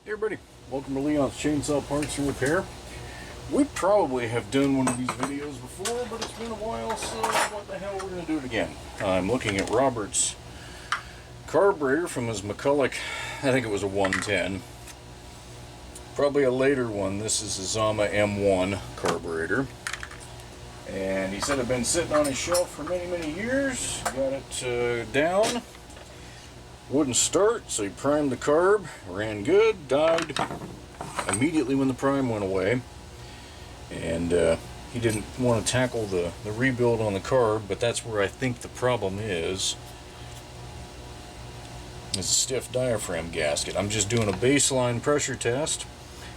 Hey everybody, welcome to Leon's Chainsaw Parts and Repair. We probably have done one of these videos before, but it's been a while, so what the hell, we're going to do it again. I'm looking at Robert's carburetor from his McCulloch, I think it was a 110. Probably a later one. This is a Zama M1 carburetor. And he said it had been sitting on his shelf for many years. Got it down. Wouldn't start, so he primed the carb, ran good, died immediately when the prime went away. And he didn't want to tackle the rebuild on the carb, but that's where I think the problem is. It's a stiff diaphragm gasket. I'm just doing a baseline pressure test.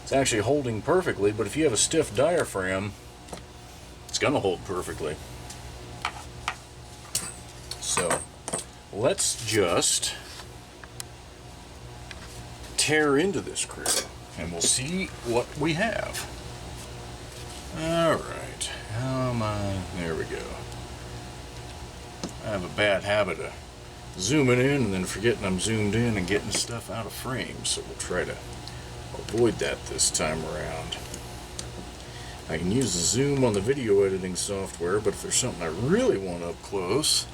It's actually holding perfectly, but if you have a stiff diaphragm, it's going to hold perfectly. So let's just tear into this critter and we'll see what we have. Alright, come on, there we go. I have a bad habit of zooming in and then forgetting I'm zoomed in and getting stuff out of frame, so we'll try to avoid that this time around. I can use the zoom on the video editing software, but if there's something I really want up close,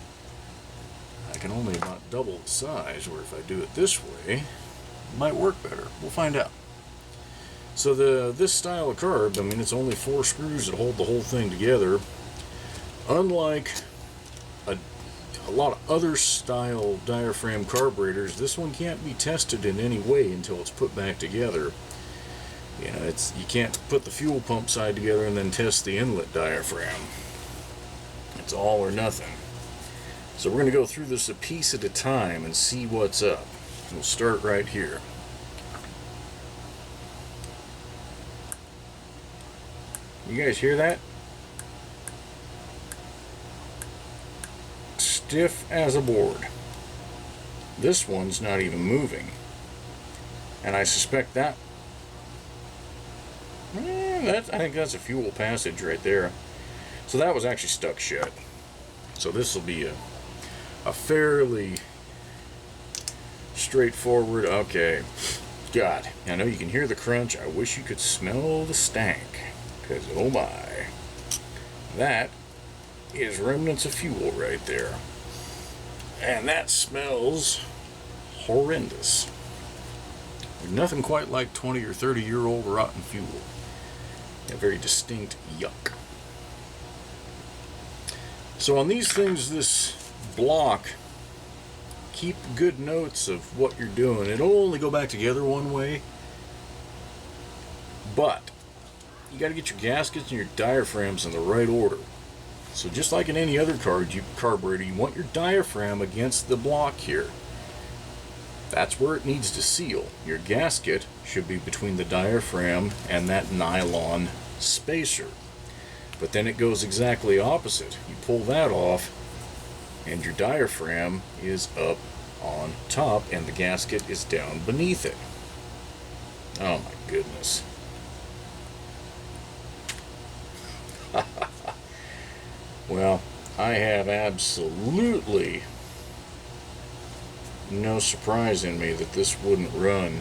I can only about double the size, where if I do it this way, it might work better. We'll find out. So this style of carb, I mean, it's only 4 screws that hold the whole thing together. Unlike a lot of other style diaphragm carburetors, this one can't be tested in any way until it's put back together. You know, you can't put the fuel pump side together and then test the inlet diaphragm. It's all or nothing. So we're going to go through this a piece at a time and see what's up. We'll start right here. You guys hear that? Stiff as a board. This one's not even moving. And I suspect that I think that's a fuel passage right there. So that was actually stuck shut. So this will be a fairly straightforward. Okay. God, I know you can hear the crunch. I wish you could smell the stank. Because, oh my. That is remnants of fuel right there. And that smells horrendous. There's nothing quite like 20 or 30-year-old rotten fuel. A very distinct yuck. So on these things, this block, keep good notes of what you're doing. It'll only go back together one way, but you got to get your gaskets and your diaphragms in the right order. So just like in any other carburetor, you want your diaphragm against the block here. That's where it needs to seal. Your gasket should be between the diaphragm and that nylon spacer. But then it goes exactly opposite. You pull that off and your diaphragm is up on top and the gasket is down beneath it. Oh my goodness. Well, I have absolutely no surprise in me that this wouldn't run.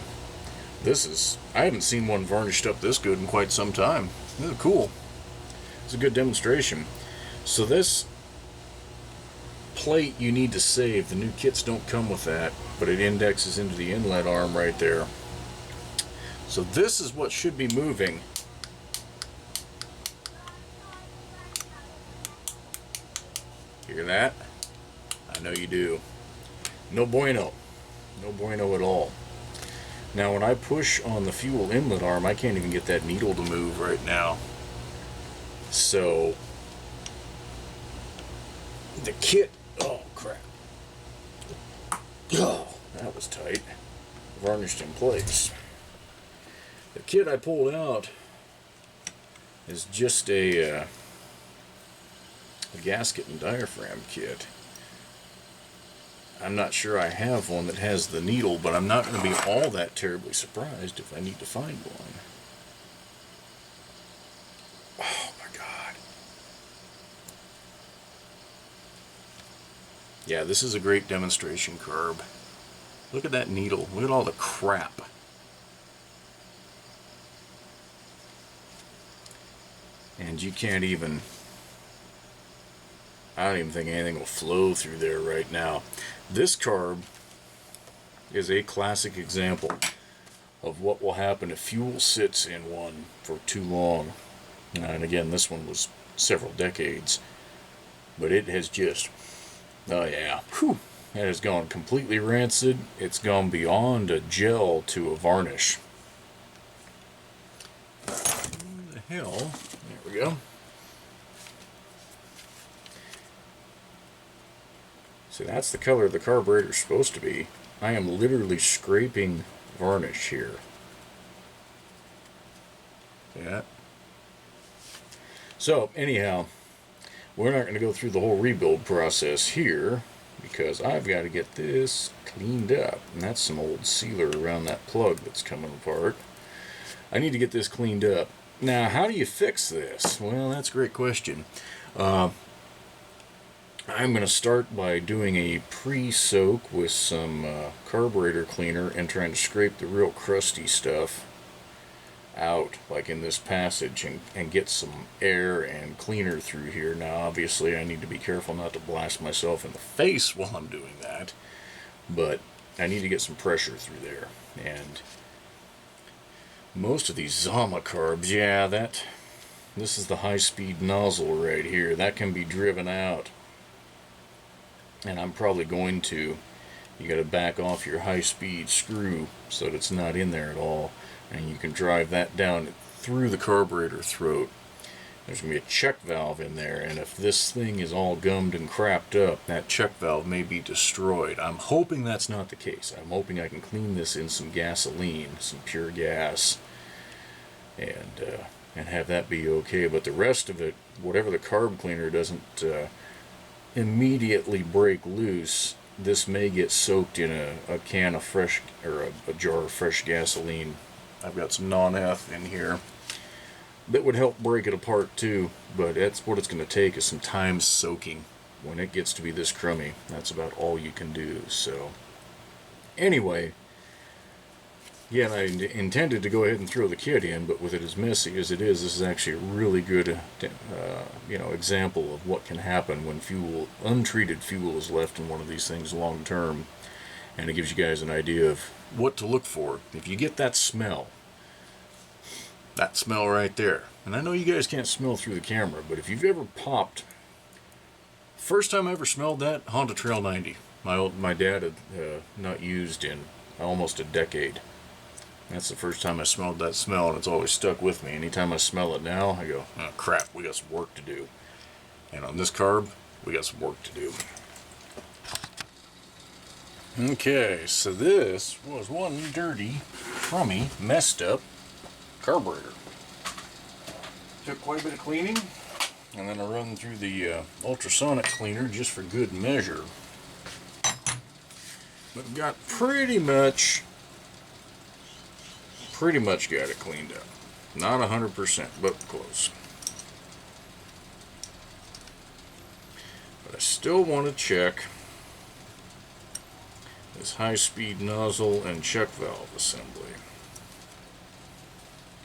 I haven't seen one varnished up this good in quite some time. This is cool. It's a good demonstration. So this plate you need to save. The new kits don't come with that, but it indexes into the inlet arm right there. So this is what should be moving. Hear that? I know you do. No bueno. No bueno at all. Now when I push on the fuel inlet arm, I can't even get that needle to move right now. So the kit, oh crap. Oh, that was tight. Varnished in place. The kit I pulled out is just a gasket and diaphragm kit. I'm not sure I have one that has the needle, but I'm not going to be all that terribly surprised if I need to find one. Oh my God. Yeah, this is a great demonstration carb. Look at that needle. Look at all the crap And you can't even, I don't even think anything will flow through there right now. This carb is a classic example of what will happen if fuel sits in one for too long. And again, this one was several decades, but it has just, oh yeah, whew, it has gone completely rancid. It's gone beyond a gel to a varnish. What the hell? There we go. So that's the color the carburetor is supposed to be. I am literally scraping varnish here. Yeah. So anyhow, we're not going to go through the whole rebuild process here because I've got to get this cleaned up. And that's some old sealer around that plug that's coming apart. I need to get this cleaned up. Now, how do you fix this? Well, that's a great question. I'm going to start by doing a pre-soak with some carburetor cleaner and trying to scrape the real crusty stuff out, like in this passage, and get some air and cleaner through here. Now, obviously, I need to be careful not to blast myself in the face while I'm doing that, but I need to get some pressure through there. And most of these Zama carbs, yeah, this is the high-speed nozzle right here. That can be driven out. And I'm probably going to. You got to back off your high-speed screw so that it's not in there at all, and you can drive that down through the carburetor throat. There's going to be a check valve in there, and if this thing is all gummed and crapped up, that check valve may be destroyed. I'm hoping that's not the case. I'm hoping I can clean this in some gasoline, some pure gas, and have that be okay. But the rest of it, whatever the carb cleaner doesn't immediately break loose, this may get soaked in a can of fresh, or a jar of fresh gasoline. I've got some non-F in here that would help break it apart too, but that's what it's going to take, is some time soaking. When it gets to be this crummy, that's about all you can do. So anyway, yeah, I intended to go ahead and throw the kit in, but with it as messy as it is, this is actually a really good example of what can happen when untreated fuel is left in one of these things long term. And it gives you guys an idea of what to look for. If you get that smell right there, and I know you guys can't smell through the camera, but if you've ever popped, first time I ever smelled that, Honda Trail 90. My dad had not used in almost a decade. That's the first time I smelled that smell, and it's always stuck with me. Anytime I smell it now, I go, oh crap, we got some work to do. And on this carb, we got some work to do. Okay, so this was one dirty, crummy, messed up carburetor. Took quite a bit of cleaning, and then I run through the ultrasonic cleaner just for good measure. But got pretty much got it cleaned up. Not 100%, but close. But I still want to check this high-speed nozzle and check valve assembly,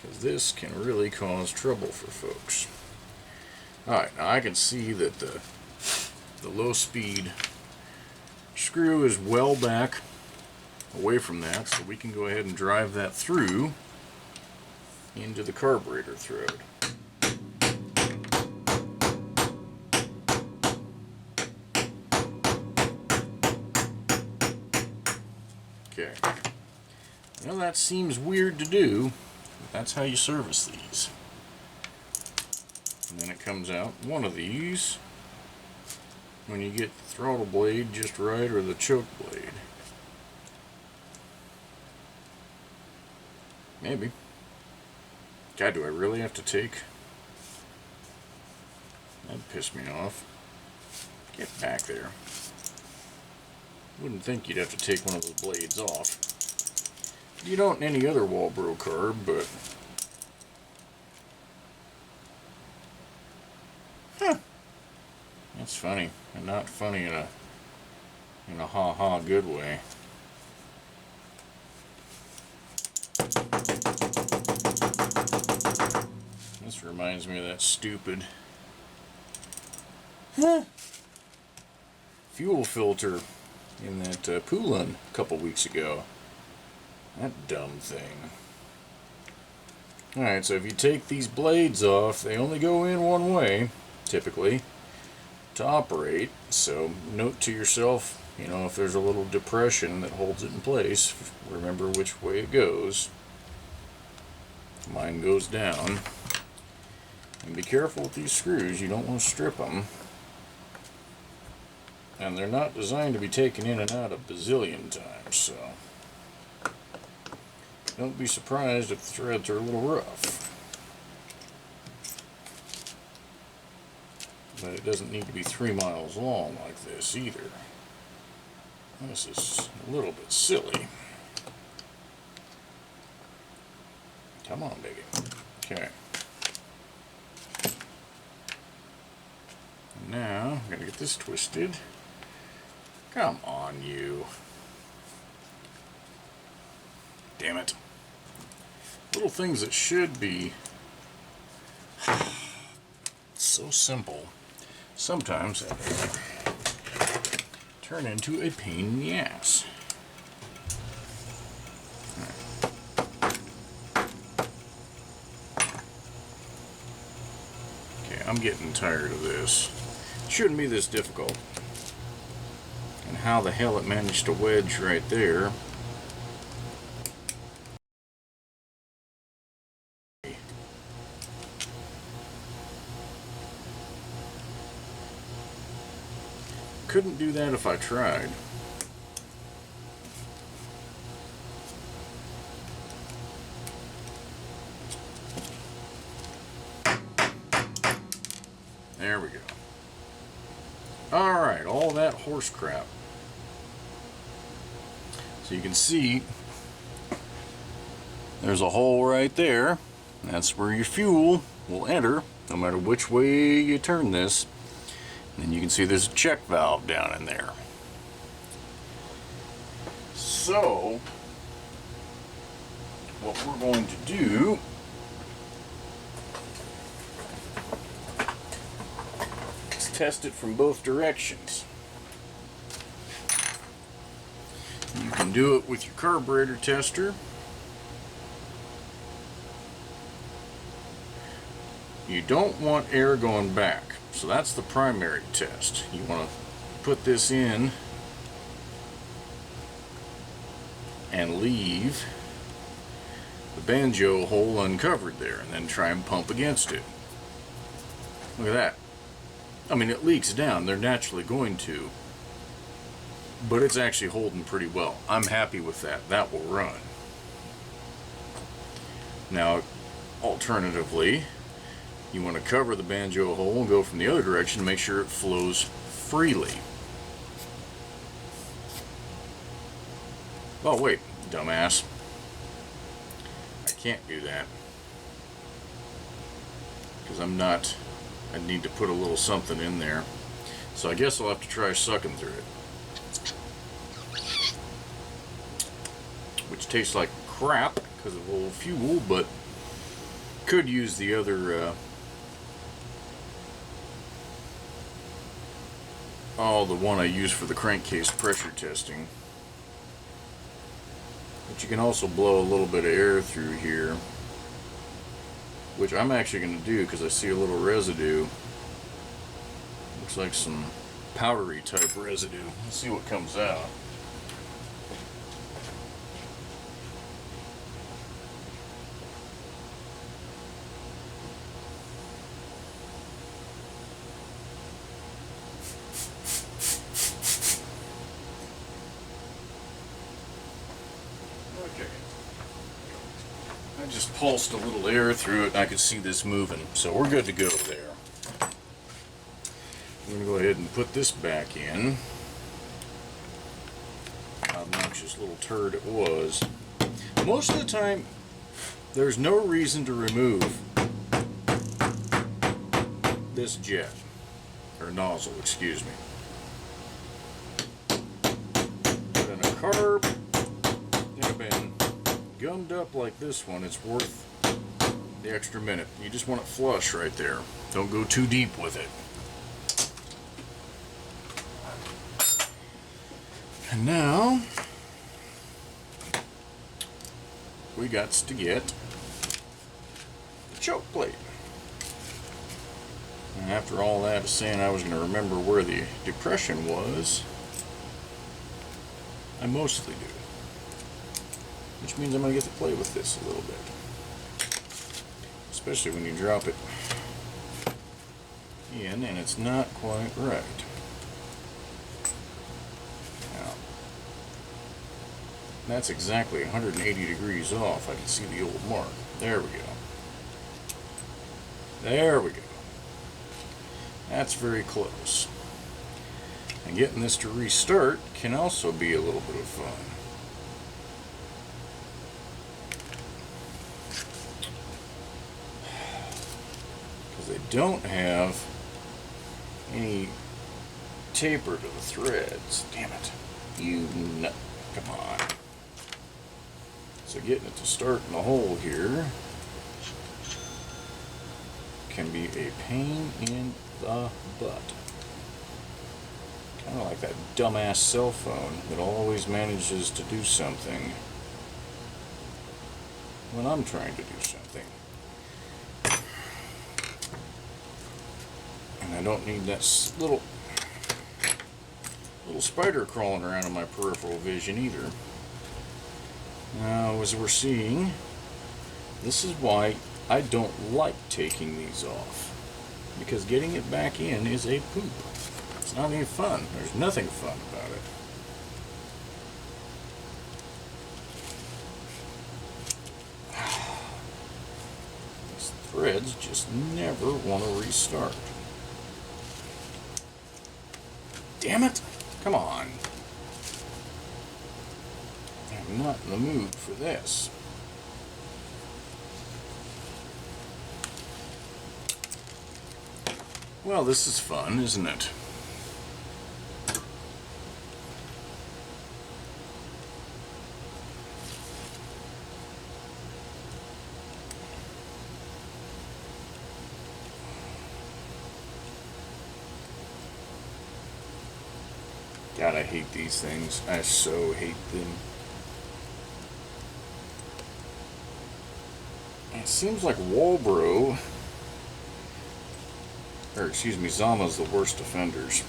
because this can really cause trouble for folks. Alright, now I can see that the low-speed screw is well back away from that, so we can go ahead and drive that through into the carburetor throat. Okay. Well, that seems weird to do, but that's how you service these. And then it comes out one of these when you get the throttle blade just right, or the choke blade. Maybe. God, do I really have to take? That'd piss me off. Get back there. Wouldn't think you'd have to take one of those blades off. You don't in any other Walbro carb, but... Huh. That's funny. And not funny in a ha-ha good way. This This reminds me of that stupid fuel filter in that Poolin a couple weeks ago. That dumb thing. Alright, so if you take these blades off, they only go in one way, typically, to operate. So note to yourself, you know, if there's a little depression that holds it in place, remember which way it goes. Mine goes down. And be careful with these screws, you don't want to strip them. And they're not designed to be taken in and out a bazillion times, so don't be surprised if the threads are a little rough. But it doesn't need to be 3 miles long like this either. This is a little bit silly. Come on, baby. Okay. Now, I'm going to get this twisted. Come on, you. Damn it. Little things that should be so simple sometimes turn into a pain in the ass. Okay, I'm getting tired of this. It shouldn't be this difficult. And how the hell it managed to wedge right there. Couldn't do that if I tried. There we go. Alright, all that horse crap. So you can see there's a hole right there. That's where your fuel will enter, no matter which way you turn this. And you can see there's a check valve down in there. So, what we're going to do is test it from both directions. You can do it with your carburetor tester. You don't want air going back. So that's the primary test. You want to put this in and leave the banjo hole uncovered there, and then try and pump against it. Look at that. I mean, it leaks down. They're naturally going to. But it's actually holding pretty well. I'm happy with that. That will run. Now, alternatively, you want to cover the banjo hole and go from the other direction to make sure it flows freely. Oh wait, dumbass. I can't do that. Because I'm not... I need to put a little something in there. So I guess I'll have to try sucking through it. Which tastes like crap because of old fuel, but could use the other... the one I use for the crankcase pressure testing. But you can also blow a little bit of air through here, which I'm actually going to do because I see a little residue. Looks like some powdery type residue. Let's see what comes out. I just pulsed a little air through it and I could see this moving, so we're good to go there. I'm going to go ahead and put this back in. Obnoxious little turd it was. Most of the time, there's no reason to remove this jet, or nozzle, excuse me. But in a carb, in a bin, gummed up like this one, it's worth the extra minute. You just want it flush right there. Don't go too deep with it. And now we got to get the choke plate. And after all that saying I was going to remember where the depression was, I mostly do. Which means I'm going to get to play with this a little bit. Especially when you drop it in and it's not quite right. Now, that's exactly 180 degrees off. I can see the old mark. There we go. There we go. That's very close. And getting this to restart can also be a little bit of fun. Because they don't have any taper to the threads. Damn it. You nut. Come on. So getting it to start in the hole here can be a pain in the butt. Kind of like that dumbass cell phone that always manages to do something when I'm trying to do something. And I don't need that little spider crawling around in my peripheral vision either. Now, as we're seeing, this is why I don't like taking these off. Because getting it back in is a poop. It's not any fun. There's nothing fun about it. These threads just never want to restart. Damn it! Come on. I'm not in the mood for this. Well, this is fun, isn't it? God, I hate these things. I so hate them. It seems like Walbro, or excuse me, Zama's the worst offenders.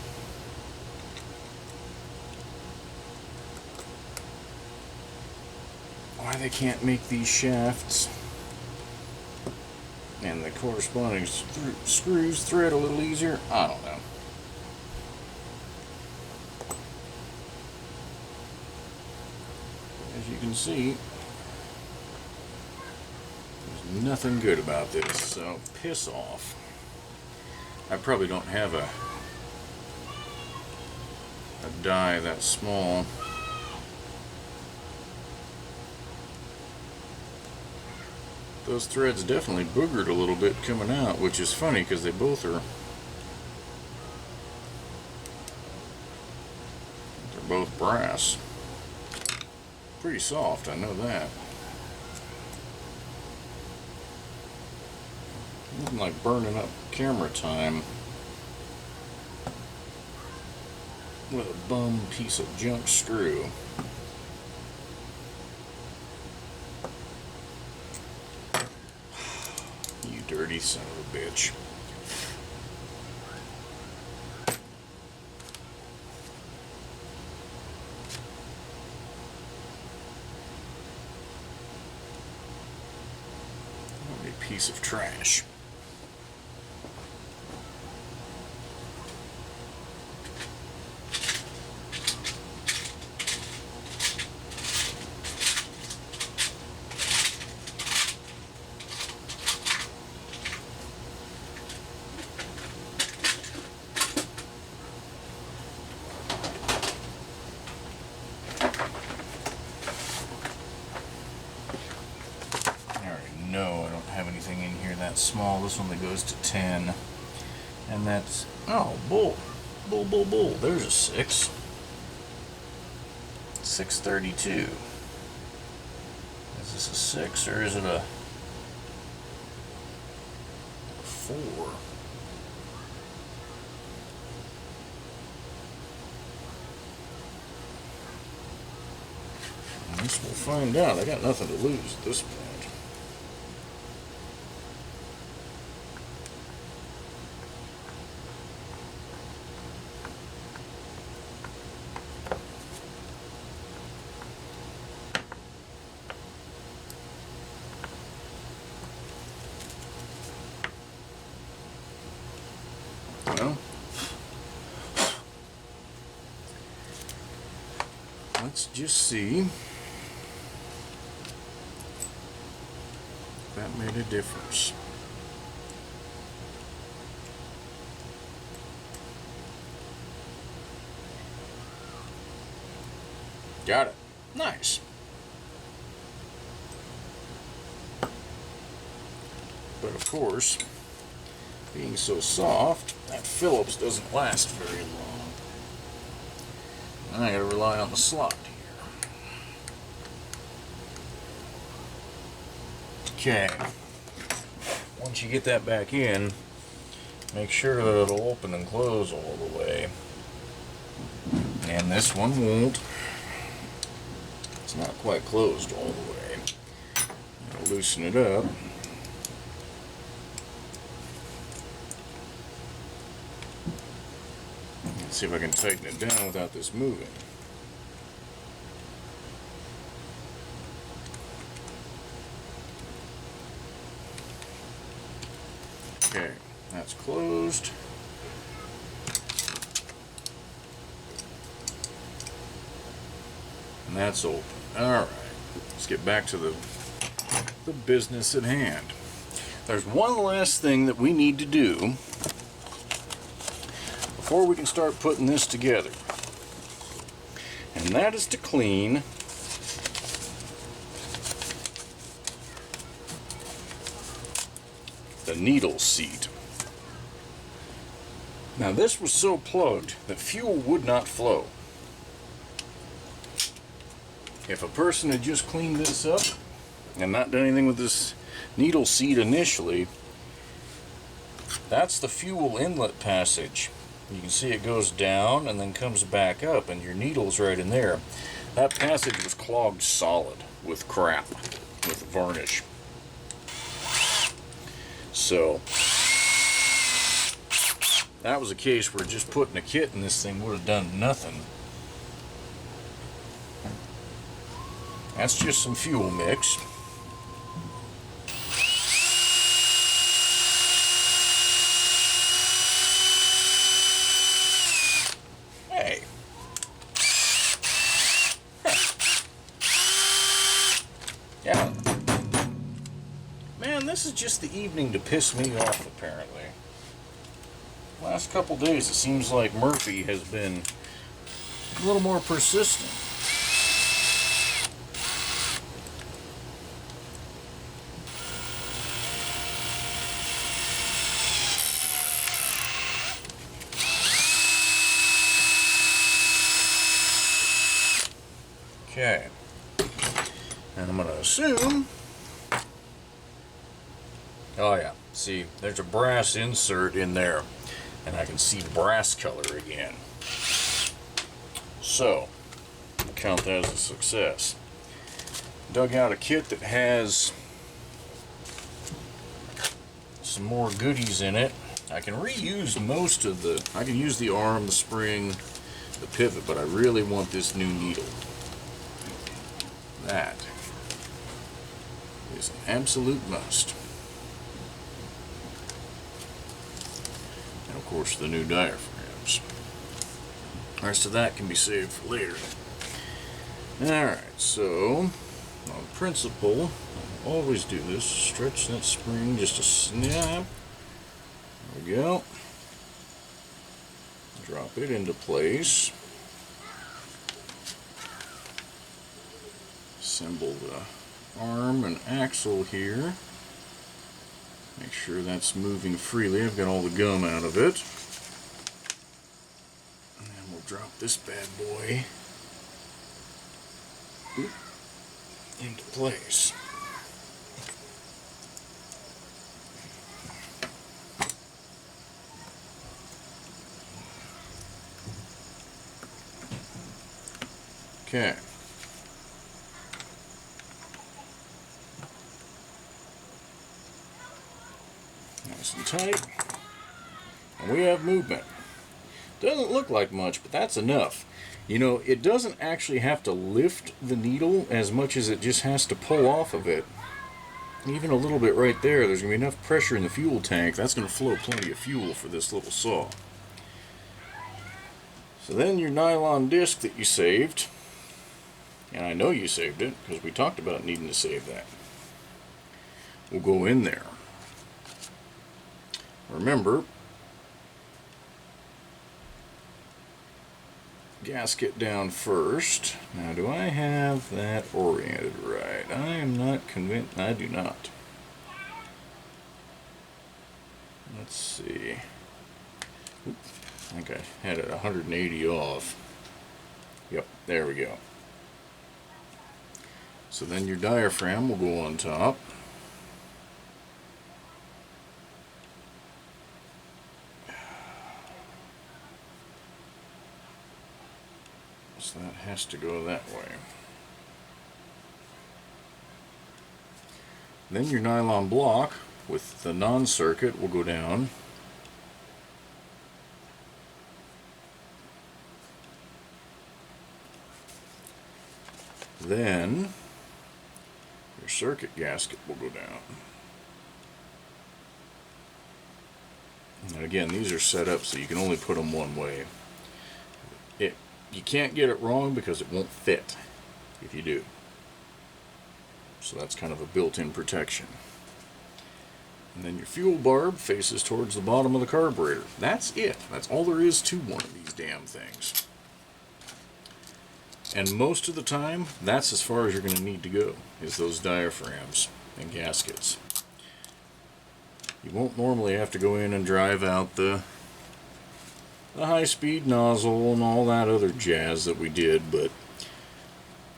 Why they can't make these shafts and the corresponding screws thread a little easier, I don't know. As you can see, there's nothing good about this, so piss off. I probably don't have a die that small. Those threads definitely boogered a little bit coming out, which is funny because they both are, they're both brass. Pretty soft, I know that. Nothing like burning up camera time with a bum piece of junk screw. You dirty son of a bitch. What a piece of trash. No, I don't have anything in here that small. This one that goes to 10. And that's, oh, bull. Bull, bull, bull. There's a 6. 632. Is this a 6 or is it a 4. I guess we'll find out. I got nothing to lose at this point. Well, let's just see if that made a difference. Got it. Nice. But of course, being so soft, that Phillips doesn't last very long. And I gotta rely on the slot here. Okay. Once you get that back in, make sure that it'll open and close all the way. And this one won't. It's not quite closed all the way. I'll loosen it up. See if I can tighten it down without this moving. Okay, that's closed. And that's open. Alright, let's get back to the business at hand. There's one last thing that we need to do before we can start putting this together, and that is to clean the needle seat. Now this was so plugged that fuel would not flow. If a person had just cleaned this up and not done anything with this needle seat initially, that's the fuel inlet passage. You can see it goes down and then comes back up, and your needle's right in there. That passage was clogged solid with crap, with varnish. So that was a case where just putting a kit in this thing would have done nothing. That's just some fuel mix. Yeah. Man, this is just the evening to piss me off, apparently. Last couple days, it seems like Murphy has been a little more persistent. Okay. And I'm going to assume, oh yeah, see, there's a brass insert in there, and I can see brass color again. So, I'll count that as a success. Dug out a kit that has some more goodies in it. I can reuse most of the, I can use the arm, the spring, the pivot, but I really want this new needle. That is an absolute must. And of course the new diaphragms. The rest of that can be saved for later. Alright, so on principle, I always do this. Stretch that spring just a snap. There we go. Drop it into place. Assemble the arm and axle here. Make sure that's moving freely. I've got all the gum out of it. And then we'll drop this bad boy into place. Okay. Nice and tight. And we have movement. Doesn't look like much, but that's enough. You know, it doesn't actually have to lift the needle as much as it just has to pull off of it. Even a little bit right there, there's going to be enough pressure in the fuel tank. That's going to flow plenty of fuel for this little saw. So then your nylon disc that you saved, and I know you saved it because we talked about needing to save that, will go in there. Remember, gasket down first. Now, do I have that oriented right? I am not convinced. I do not. Let's see. Oop, I think I had it 180 off. Yep, there we go. So then your diaphragm will go on top. So that has to go that way. Then your nylon block with the non-circuit will go down. Then your circuit gasket will go down. And again, these are set up so you can only put them one way. You can't get it wrong because it won't fit if you do. So that's kind of a built-in protection. And then your fuel barb faces towards the bottom of the carburetor. That's it. That's all there is to one of these damn things. And most of the time, that's as far as you're going to need to go, is those diaphragms and gaskets. You won't normally have to go in and drive out the high-speed nozzle and all that other jazz that we did, but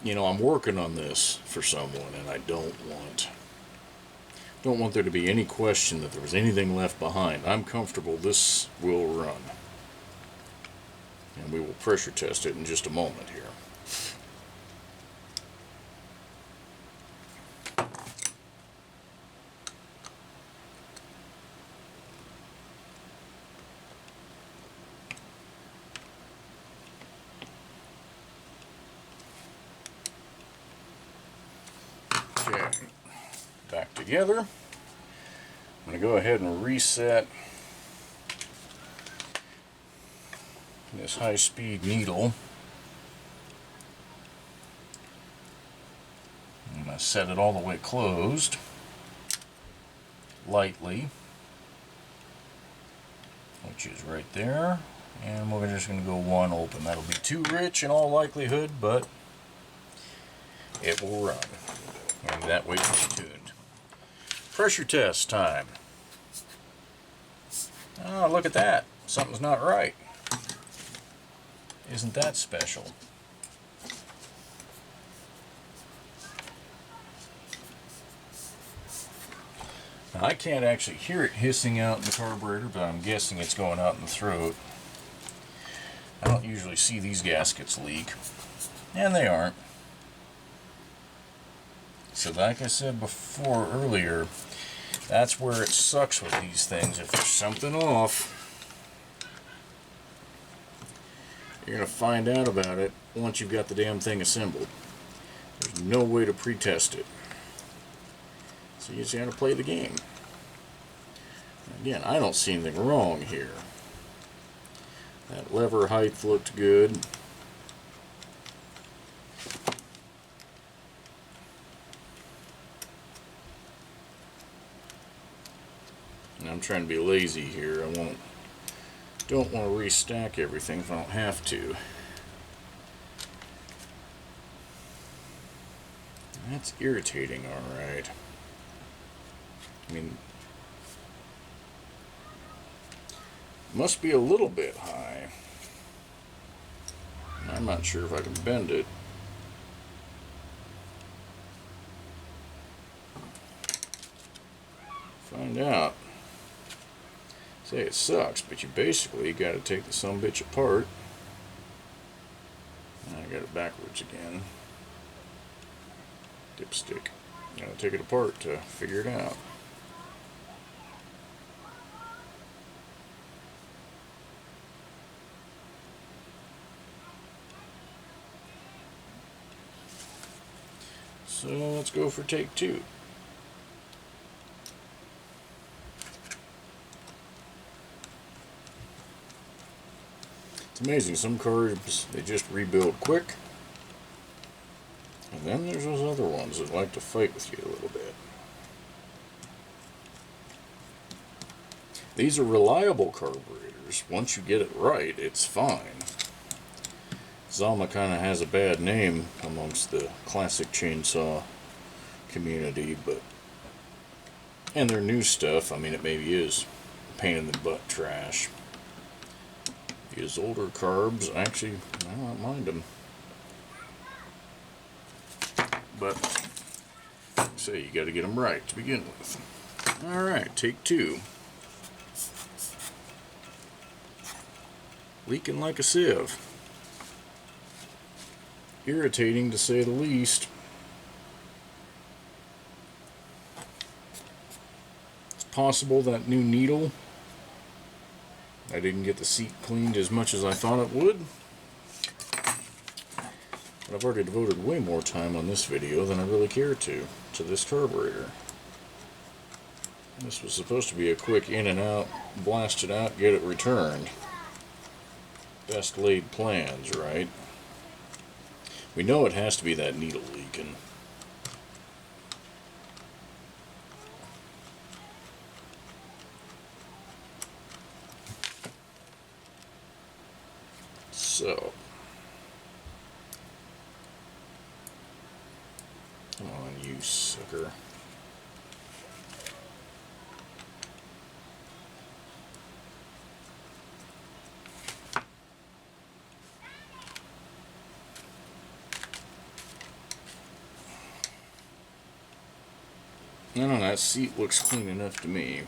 you know, I'm working on this for someone, and I don't want there to be any question that there was anything left behind. I'm comfortable this will run, and we will pressure test it in just a moment here. Okay, back together. I'm going to go ahead and reset this high-speed needle. I'm going to set it all the way closed, lightly, which is right there. And we're just going to go one open. That'll be too rich in all likelihood, but it will run. And that way it's tuned. Pressure test time. Oh, look at that. Something's not right. Isn't that special? Now, I can't actually hear it hissing out in the carburetor, but I'm guessing it's going out in the throat. I don't usually see these gaskets leak, and they aren't. So like I said before earlier, that's where it sucks with these things. If there's something off, you're going to find out about it once you've got the damn thing assembled. There's no way to pre-test it. So you just got to play the game. Again, I don't see anything wrong here. That lever height looked good. And I'm trying to be lazy here. Don't want to restack everything if I don't have to. That's irritating, alright. I mean, must be a little bit high. I'm not sure if I can bend it. Find out. Say it sucks, but you basically got to take the sumbitch apart. I got it backwards again. Dipstick. Gotta take it apart to figure it out. So let's go for take two. It's amazing, some carbs, they just rebuild quick. And then there's those other ones that like to fight with you a little bit. These are reliable carburetors. Once you get it right, it's fine. Zama kind of has a bad name amongst the classic chainsaw community, but and their new stuff, I mean, it maybe is pain in the butt trash. These older carbs, actually, I don't mind them. But, like I say, you got to get them right to begin with. Alright, take two. Leaking like a sieve. Irritating to say the least. It's possible that new needle, I didn't get the seat cleaned as much as I thought it would. But I've already devoted way more time on this video than I really care to this carburetor. This was supposed to be a quick in and out, blast it out, get it returned. Best laid plans, right? We know it has to be that needle leaking. So, come on, you sucker. I don't know, that seat looks clean enough to me.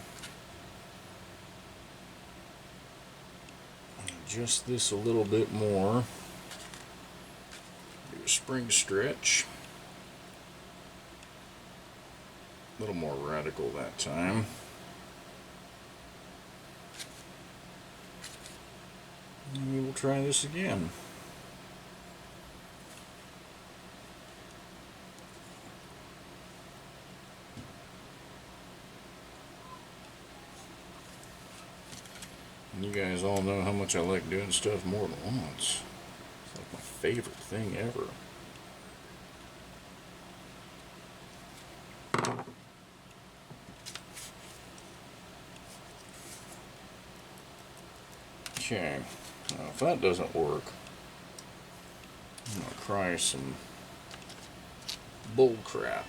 Adjust this a little bit more. Do a spring stretch. A little more radical that time. And we will try this again. You guys all know how much I like doing stuff more than once. It's like my favorite thing ever. Okay, now if that doesn't work, I'm gonna try some bull crap.